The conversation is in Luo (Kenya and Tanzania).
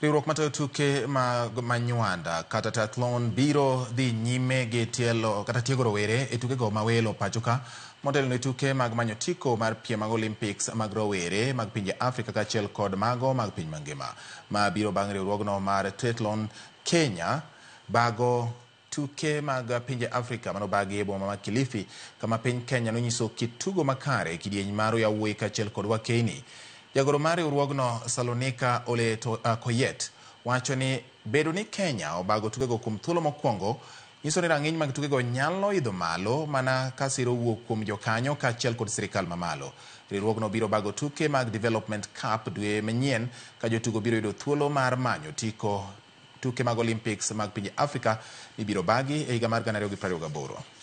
Riwruok matayo tuke mag Manywanda kata Tathlon biro dhi nyime gi tielo kata tiego rowere e tukego ma welo pachoka motelo ne tuke mag manyo tiko mar piem mag Olympics mag rowere mag pinje Afrika kaachiel kod mago mag piny mangima ma biro bang' riwruogno mar Tathlon Kenya bago tuke mag pinje Afrika manobagi e boma ma Kilifi kama piny Kenya nonyiso kit tugo makare kidieny mar yawuoyi kaachiel kod wakeni. Jagoro mar riwruogno Salonika Ole Koyet wacho ni bedo ni Kenya obago tukego kuom thuolo mokwongo nyiso ni rang'iny mag tukego nyalo idho malo mana ka siro wuok kuom jokanyo kaachiel kod sirikal mamalo. Riwruogno biro bago tuke mag Development Cup dwe manyien ka jotugo biro yudo thuolo mar manyo tiko tuke mag Olympics mag pinje Afrika ibiro bagi e higa mar 2028.